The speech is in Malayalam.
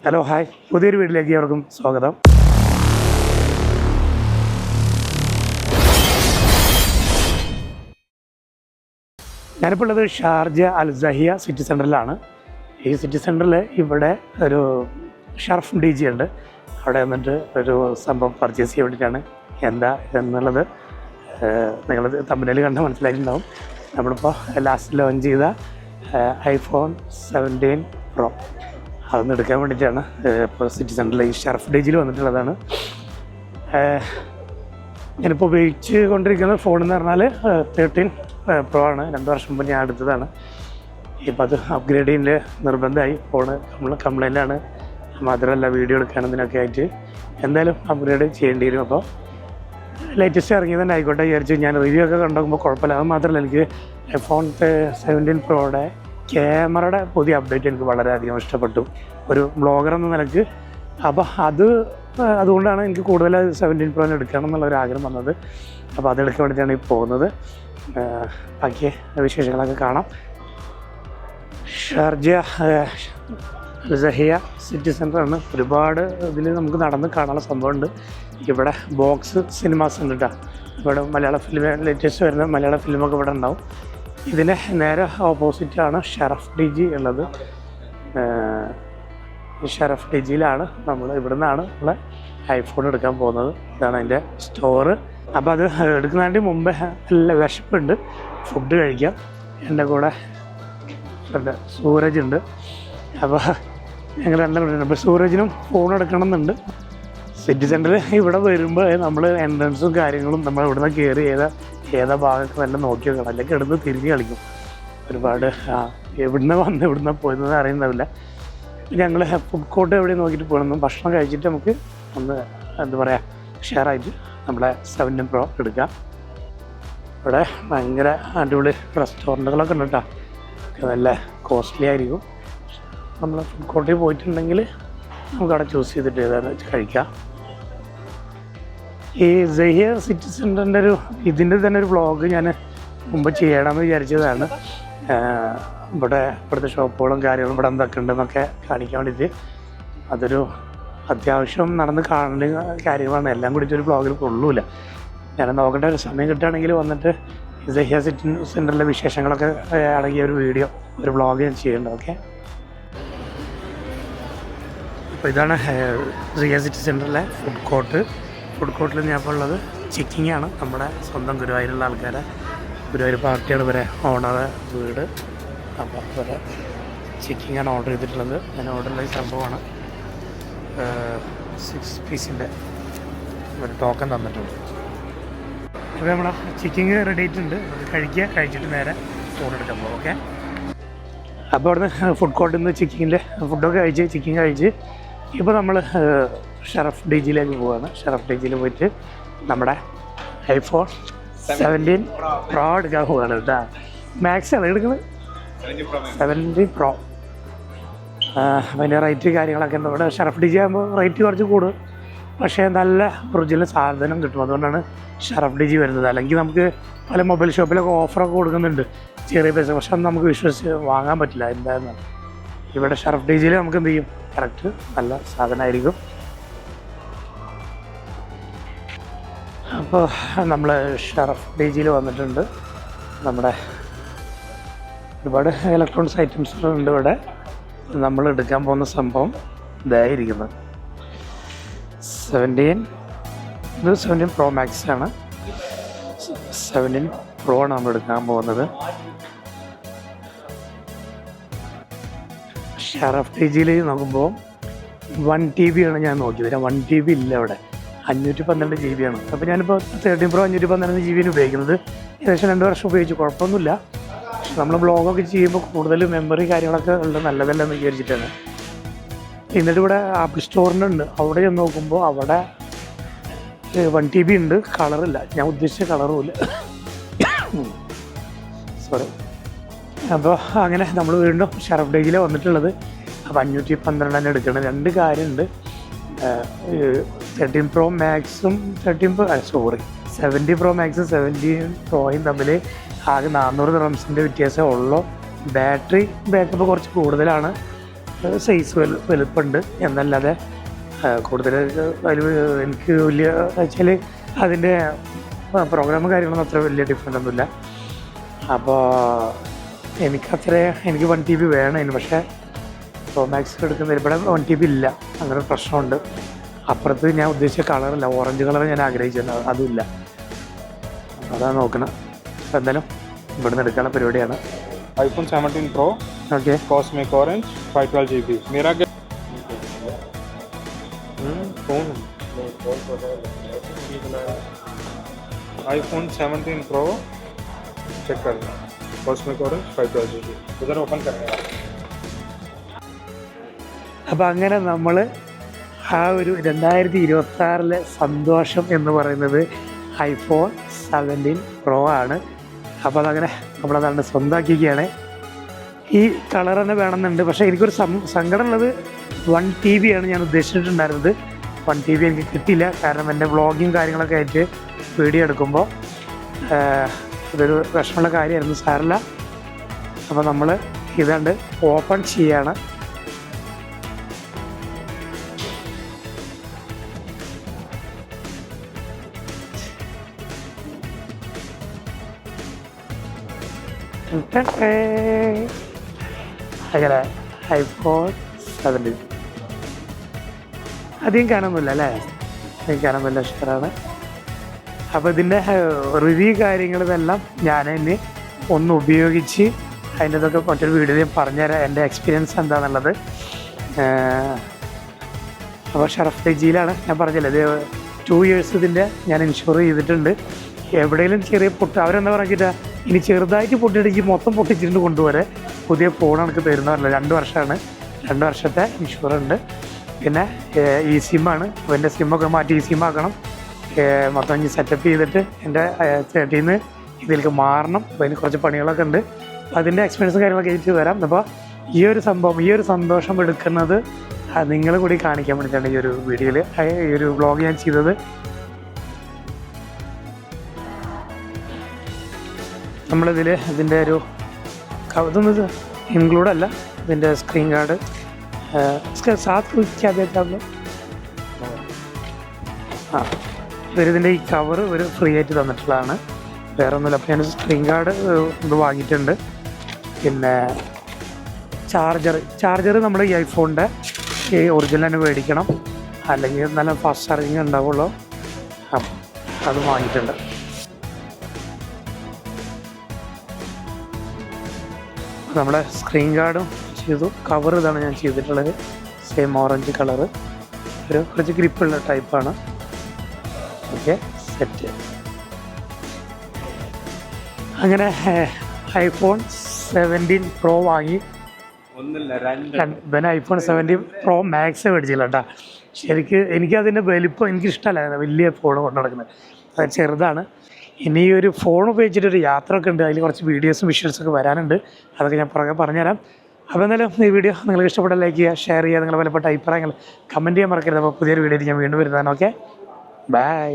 ഹലോ ഹായ്, പുതിയൊരു വീട്ടിലേക്ക് അവർക്കും സ്വാഗതം. ഞാനിപ്പോൾ ഉള്ളത് ഷാർജ അൽ സഹിയ സിറ്റി സെൻറ്ററിലാണ്. ഈ സിറ്റി സെൻറ്ററിൽ ഇവിടെ ഒരു ഷർഫ് ഡി ജി ഉണ്ട്. അവിടെ വന്നിട്ട് ഒരു സംഭവം പർച്ചേസ് ചെയ്യാൻ വേണ്ടിയിട്ടാണ്. എന്താ എന്നുള്ളത് നിങ്ങൾ തമ്മിൽ കണ്ട് മനസ്സിലായിട്ടുണ്ടാവും. നമ്മളിപ്പോൾ ലാസ്റ്റ് ലോഞ്ച് ചെയ്ത iPhone 17 Pro അതൊന്ന് എടുക്കാൻ വേണ്ടിയിട്ടാണ് ഇപ്പോൾ സിറ്റി സെൻറ്ററിൽ ഈ ഷർഫ് ഡി ജിയിൽ വന്നിട്ടുള്ളതാണ്. ഞാനിപ്പോൾ ഉപയോഗിച്ച് കൊണ്ടിരിക്കുന്ന ഫോൺ എന്ന് പറഞ്ഞാൽ 13 Pro ആണ്. 2 വർഷം മുമ്പ് ഞാൻ എടുത്തതാണ്. ഇപ്പോൾ അത് അപ്ഗ്രേഡ് ചെയ്യുന്നതിൻ്റെ നിർബന്ധമായി. ഫോണ് കംപ്ലൈൻ്റാണ്. മാത്രമല്ല വീഡിയോ എടുക്കാനും ഇതിനൊക്കെ ആയിട്ട് എന്തായാലും അപ്ഗ്രേഡ് ചെയ്യേണ്ടി വരും. അപ്പോൾ ലേറ്റസ്റ്റ് ഇറങ്ങിയത് തന്നെ ആയിക്കോട്ടെ വിചാരിച്ചു. ഞാൻ റിവ്യൂ ഒക്കെ കണ്ടുപോകുമ്പോൾ കുഴപ്പമില്ല. അത് മാത്രമല്ല, എനിക്ക് iPhone 17 Proയുടെ ക്യാമറയുടെ പുതിയ അപ്ഡേറ്റ് എനിക്ക് വളരെയധികം ഇഷ്ടപ്പെട്ടു ഒരു ബ്ലോഗർ എന്ന നിലയ്ക്ക്. അപ്പോൾ അതുകൊണ്ടാണ് എനിക്ക് കൂടുതൽ 17 Pro എടുക്കണം എന്നുള്ളൊരു ആഗ്രഹം വന്നത്. അപ്പോൾ അതെടുക്കാൻ വേണ്ടിയിട്ടാണ് ഈ പോകുന്നത്. ബാക്കി വിശേഷങ്ങളൊക്കെ കാണാം. ഷാർജ അൽ സഹിയ സിറ്റി സെൻറ്ററാണ്. ഒരുപാട് ഇതിൽ നമുക്ക് നടന്ന് കാണാനുള്ള സംഭവമുണ്ട്. ഇവിടെ ബോക്സ് സിനിമാസ് ഉണ്ട് കേട്ടോ. ഇവിടെ മലയാള ഫിലിം, ലേറ്റസ്റ്റ് വരുന്ന മലയാള ഫിലിമൊക്കെ ഇവിടെ ഉണ്ടാവും. ഇതിന് നേരെ ഓപ്പോസിറ്റാണ് ഷറഫ് ഡി ജി ഉള്ളത്. ഈ ഷറഫ് ഡി ജിയിലാണ് നമ്മൾ ഇവിടെ നിന്നാണ് നമ്മളെ ഐഫോൺ എടുക്കാൻ പോകുന്നത്. ഇതാണ് അതിൻ്റെ സ്റ്റോറ്. അപ്പോൾ അത് എടുക്കുന്നതിന് മുമ്പേ നല്ല വിശപ്പുണ്ട്, ഫുഡ് കഴിക്കാം. എൻ്റെ കൂടെ എൻ്റെ സൂരജ് ഉണ്ട്. അപ്പോൾ ഞങ്ങൾ രണ്ടും. അപ്പോൾ സൂരജിനും ഫോൺ എടുക്കണം എന്നുണ്ട്. സിറ്റി സെൻറ്ററിൽ ഇവിടെ വരുമ്പോൾ നമ്മൾ എൻട്രൻസും കാര്യങ്ങളും നമ്മൾ ഇവിടെ നിന്ന് കയറി ഏതാ ഭാഗത്ത് നല്ല നോക്കി വെക്കണം, അല്ലെങ്കിൽ ഇവിടുന്ന് തിരിഞ്ഞ് കളിക്കും. ഒരുപാട് എവിടുന്ന് പോയെന്ന് അറിയുന്നില്ല. ഞങ്ങൾ ഫുഡ് കോർട്ട് എവിടെ നോക്കിയിട്ട് പോകണം. ഭക്ഷണം കഴിച്ചിട്ട് നമുക്ക് ഒന്ന് എന്താ പറയുക ഷെയറായിട്ട് നമ്മുടെ 17 Pro എടുക്കാം. ഇവിടെ ഭയങ്കര അടിപൊളി റെസ്റ്റോറൻറ്റുകളൊക്കെ ഉണ്ട് കേട്ടോ. നല്ല കോസ്റ്റ്ലി ആയിരിക്കും. നമ്മൾ ഫുഡ് കോർട്ടിൽ പോയിട്ടുണ്ടെങ്കിൽ നമുക്കവിടെ ചൂസ് ചെയ്തിട്ട് ഏതാണെന്ന് വെച്ച് കഴിക്കാം. ഈ സഹിയ സിറ്റി സെൻറ്ററിൻ്റെ ഇതിൻ്റെ തന്നെ ഒരു വ്ളോഗ് ഞാൻ മുമ്പ് ചെയ്യണമെന്ന് വിചാരിച്ചതാണ്. ഇവിടുത്തെ ഷോപ്പുകളും കാര്യങ്ങളും ഇവിടെ എന്തൊക്കെ ഉണ്ടെന്നൊക്കെ കാണിക്കാൻ വേണ്ടിയിട്ട്. അതൊരു അത്യാവശ്യം നടന്ന് കാണേണ്ട കാര്യങ്ങളാണ്. എല്ലാം കൂടിയിട്ടൊരു വ്ളോഗിൽ കൊള്ളൂല. ഞാൻ നോക്കേണ്ട ഒരു സമയം കിട്ടുകയാണെങ്കിൽ വന്നിട്ട് സഹിയ സിറ്റി സെൻറ്ററിലെ വിശേഷങ്ങളൊക്കെ അടങ്ങിയ ഒരു വീഡിയോ, ഒരു വ്ളോഗ് ഞാൻ ചെയ്യുന്നുണ്ട്. ഓക്കെ, അപ്പോൾ ഇതാണ് സഹിയ സിറ്റി സെൻറ്ററിലെ ഫുഡ് കോർട്ട്. ഫുഡ് കോർട്ടിൽ ഞാൻ ഇപ്പോൾ ഉള്ളത് ചിക്കിങ് ആണ്. നമ്മുടെ സ്വന്തം ഗുരുവായൂരുള്ള ആൾക്കാരെ, ഗുരുവായൂർ പാർട്ടിയാണ് ഇവരെ ഓണർ വീട്. അപ്പോൾ ഇവരെ ചിക്കിങ്ങാണ് ഓർഡർ ചെയ്തിട്ടുള്ളത്. ഞാൻ ഓർഡർ ചെയ്ത സംഭവമാണ് 6 പീസിൻ്റെ ഒരു ടോക്കൺ തന്നിട്ടുണ്ട്. അപ്പോൾ നമ്മുടെ ചിക്കിങ് റെഡി ആയിട്ടുണ്ട്. കഴിച്ചിട്ട് നേരെ ഫോൺ എടുക്കാൻ പോകും. ഓക്കെ, അപ്പോൾ അവിടുന്ന് ഫുഡ് കോർട്ടിൽ നിന്ന് ഫുഡൊക്കെ ചിക്കിങ് കഴിച്ച് ഇപ്പോൾ നമ്മൾ ഷറഫ് ഡി ജിയിലേക്ക് പോവുകയാണ്. ഷറഫ് ഡി ജിയിൽ പോയിട്ട് നമ്മുടെ iPhone 17 Pro എടുക്കാൻ പോവുകയാണ് കേട്ടോ. മാക്സ് ആണ് എടുക്കുന്നത്, 17 Pro. അതിൻ്റെ റേറ്റ് കാര്യങ്ങളൊക്കെ ഉണ്ട്. ഇവിടെ ഷറഫ് ഡി ജി ആകുമ്പോൾ റേറ്റ് കുറച്ച് കൂടും, പക്ഷേ നല്ല ഒറിജിനൽ സാധനം കിട്ടും. അതുകൊണ്ടാണ് ഷറഫ് ഡി ജി വരുന്നത്. അല്ലെങ്കിൽ നമുക്ക് പല മൊബൈൽ ഷോപ്പിലൊക്കെ ഓഫറൊക്കെ കൊടുക്കുന്നുണ്ട് ചെറിയ പൈസ, പക്ഷെ അത് നമുക്ക് വിശ്വസിച്ച് വാങ്ങാൻ പറ്റില്ല. എന്തായിരുന്നു ഇവിടെ ഷറഫ് ഡി ജിയിൽ നമുക്ക് എന്ത് ചെയ്യും, കറക്റ്റ് നല്ല സാധനമായിരിക്കും. അപ്പോൾ നമ്മൾ ഷറഫ് ഡി ജിയിൽ വന്നിട്ടുണ്ട്. നമ്മുടെ ഒരുപാട് ഇലക്ട്രോണിക്സ് ഐറ്റംസ് ഉണ്ട് ഇവിടെ. നമ്മൾ എടുക്കാൻ പോകുന്ന സംഭവം ഇതായിരിക്കുന്നത് 17 Pro Max ആണ്. 17 Pro ആണ് നമ്മൾ എടുക്കാൻ പോകുന്നത്. ഷറഫ് ഡി ജിയിൽ നോക്കുമ്പോൾ 1 TB ആണ് ഞാൻ നോക്കിയത്. 1 TB ഇല്ല ഇവിടെ, 512 GB ആണ്. അപ്പോൾ ഞാനിപ്പോൾ 13 Pro 512 GB ഉപയോഗിക്കുന്നത്. ഏകദേശം 2 വർഷം ഉപയോഗിച്ചു, കുഴപ്പമൊന്നുമില്ല. നമ്മൾ ബ്ലോഗൊക്കെ ചെയ്യുമ്പോൾ കൂടുതൽ മെമ്മറി കാര്യങ്ങളൊക്കെ ഉള്ളത് നല്ലതല്ല എന്ന് വിചാരിച്ചിട്ടാണ്. എന്നിട്ട് ഇവിടെ ആപ്പിൾ സ്റ്റോറിനുണ്ട്. അവിടെ ചെന്ന് നോക്കുമ്പോൾ അവിടെ 1 TB ഉണ്ട്, കളറില്ല. ഞാൻ ഉദ്ദേശിച്ച കളറുമില്ല. സോറി. അപ്പോൾ അങ്ങനെ നമ്മൾ വീണ്ടും ഷറഫ് ഡി ജിയിലാണ് വന്നിട്ടുള്ളത്. അപ്പോൾ 512 എടുക്കണം. 2 കാര്യമുണ്ട്. 13 Pro Maxും 17 Pro Maxും 17 Proയും തമ്മിൽ ആകെ 400 റംസിൻ്റെ വ്യത്യാസമേ ഉള്ളൂ. ബാറ്ററി ബാക്കപ്പ് കുറച്ച് കൂടുതലാണ്. സൈസ് വലുപ്പമുണ്ട് എന്നല്ലാതെ കൂടുതൽ അതിൽ എനിക്ക് വലിയ വെച്ചാൽ അതിൻ്റെ പ്രോഗ്രാമും കാര്യങ്ങളൊന്നും അത്ര വലിയ ഡിഫറൻ്റ് ഒന്നുമില്ല. അപ്പോൾ എനിക്ക് 1 TB വേണം. പക്ഷേ പ്രോ മാക്സ് എടുക്കുന്ന ഇവിടെ 1 TB ഇല്ല, അങ്ങനെ ഒരു പ്രശ്നമുണ്ട്. അപ്പുറത്ത് ഞാൻ ഉദ്ദേശിച്ച കളറില്ല, ഓറഞ്ച് കളർ ഞാൻ ആഗ്രഹിച്ചിരുന്നത്, അതുമില്ല. അതാണ് നോക്കണം. അപ്പോൾ എന്തായാലും ഇവിടുന്ന് എടുക്കാനുള്ള പരിപാടിയാണ്. iPhone 17 Pro, okay, Cosmic Orange, 512 GB. मेरा क्या फोन iPhone 17 Pro चेक कर लो, Cosmic Orange 512 GB. उधर ओपन करेंगे. അപ്പോൾ അങ്ങനെ നമ്മൾ ആ ഒരു 2026 സന്തോഷം എന്ന് പറയുന്നത് iPhone 17 Pro ആണ്. അപ്പോൾ അതങ്ങനെ നമ്മളതാണ് സ്വന്തമാക്കിയിരിക്കുകയാണ്. ഈ കളർ തന്നെ വേണമെന്നുണ്ട്. പക്ഷേ എനിക്കൊരു സങ്കടമുള്ളത് 1 TB ആണ് ഞാൻ ഉദ്ദേശിച്ചിട്ടുണ്ടായിരുന്നത്. 1 TB എനിക്ക് കിട്ടിയില്ല. കാരണം എൻ്റെ വ്ളോഗും കാര്യങ്ങളൊക്കെ ആയിട്ട് വീഡിയോ എടുക്കുമ്പോൾ ഇതൊരു വിഷമമുള്ള കാര്യമായിരുന്നു. സാരമില്ല. അപ്പോൾ നമ്മൾ ഇതാണ്ട് ഓപ്പൺ ചെയ്യാണ്. അങ്ങനെ iPhone 17 അധികം കാണുന്നില്ല അല്ലേ? അധികം കാണുന്നില്ല, ഷെയറാണ്. അപ്പോൾ ഇതിൻ്റെ റിവ്യൂ കാര്യങ്ങൾ ഇതെല്ലാം ഞാൻ ഇനി ഒന്ന് ഉപയോഗിച്ച് അതിൻ്റെ ഇതൊക്കെ മറ്റൊരു വീഡിയോയിൽ പറഞ്ഞുതരാം, എൻ്റെ എക്സ്പീരിയൻസ് എന്താണെന്നുള്ളത്. അപ്പോൾ ഷറഫ് ടെക്ജിയിലാണ് ഞാൻ പറഞ്ഞില്ലേ, ഇത് 2 years ഇതിൻ്റെ ഞാൻ ഇൻഷുർ ചെയ്തിട്ടുണ്ട്. എവിടെയെങ്കിലും ചെറിയ അവരെന്താ പറഞ്ഞിട്ടാ ഇനി ചെറുതായിട്ട് പൊട്ടിയിടിച്ച് മൊത്തം പൊട്ടിച്ചിട്ട് കൊണ്ടുപോരെ പുതിയ ഫോൺ എനിക്ക് തരുന്നതല്ല. 2 വർഷമാണ്, 2 വർഷത്തെ ഇൻഷുറുണ്ട്. പിന്നെ സിമ്മാണ്, എൻ്റെ സിമ്മൊക്കെ മാറ്റി സിം ആക്കണം. മൊത്തം ഇനി സെറ്റപ്പ് ചെയ്തിട്ട് എൻ്റെ 13 ഇതിലേക്ക് മാറണം. അപ്പോൾ അതിന് കുറച്ച് പണികളൊക്കെ ഉണ്ട്. അപ്പോൾ അതിൻ്റെ എക്സ്പീരിയൻസും കാര്യങ്ങളൊക്കെ ആയിട്ട് വരാം. അപ്പോൾ ഈ ഒരു സന്തോഷം എടുക്കുന്നത് നിങ്ങൾ കൂടി കാണിക്കാൻ വേണ്ടിയിട്ടാണ് ഈ ഒരു വീഡിയോയിൽ, ഈ ഒരു വ്ളോഗ് ഞാൻ ചെയ്തത്. നമ്മളിതിൽ ഇതിൻ്റെ ഒരു ഇതൊന്നും ഇൻക്ലൂഡ് അല്ല, ഇതിൻ്റെ സ്ക്രീൻ ഗാർഡ് ഇവരിതിൻ്റെ ഈ കവർ ഒരു ഫ്രീ ആയിട്ട് തന്നിട്ടുള്ളതാണ്, വേറെ ഒന്നുമില്ല. അപ്പോൾ ഞാൻ സ്ക്രീൻ ഗാർഡ് ഇത് വാങ്ങിയിട്ടുണ്ട്. പിന്നെ ചാർജർ നമ്മൾ ഈ ഐഫോണിൻ്റെ ഈ ഒറിജിനൽ തന്നെ മേടിക്കണം, അല്ലെങ്കിൽ നല്ല ഫാസ്റ്റ് ചാർജിങ് ഉണ്ടാവുള്ളൂ. അപ്പം അത് വാങ്ങിയിട്ടുണ്ട്. നമ്മുടെ സ്ക്രീൻ ഗാർഡും ചെയ്തു. കവർ ഇതാണ് ഞാൻ ചെയ്തിട്ടുള്ളത്, സെയിം ഓറഞ്ച് കളറ്, ഒരു കുറച്ച് ഗ്രിപ്പുള്ള ടൈപ്പാണ്. Okay, set. അങ്ങനെ iPhone 17 Pro വാങ്ങി. പിന്നെ iPhone 17 Pro Max മേടിച്ചില്ല കേട്ടോ. എനിക്കതിൻ്റെ വലിപ്പം എനിക്കിഷ്ടമല്ല, വലിയ ഫോൺ കൊണ്ടു നടക്കുന്നത്. അത് ചെറുതാണ്. ഇനി ഒരു ഫോൺ ഉപയോഗിച്ചിട്ടൊരു യാത്ര ഒക്കെ ഉണ്ട്, അതിൽ കുറച്ച് വീഡിയോസും വിഷ്വൽസൊക്കെ വരാനുണ്ട്. അതൊക്കെ ഞാൻ പുറകെ പറഞ്ഞുതരാം. അപ്പോൾ എന്തായാലും ഈ വീഡിയോ നിങ്ങൾക്ക് ഇഷ്ടപ്പെട്ട ലൈക്ക് ചെയ്യുക, ഷെയർ ചെയ്യുക, നിങ്ങളുടെ വിലപ്പെട്ട അഭിപ്രായങ്ങൾ കമൻറ്റ് ചെയ്യാൻ മറക്കരുത്. അപ്പോൾ പുതിയൊരു വീഡിയോയിൽ ഞാൻ വീണ്ടും വരുന്നതാണ്. Okay, by.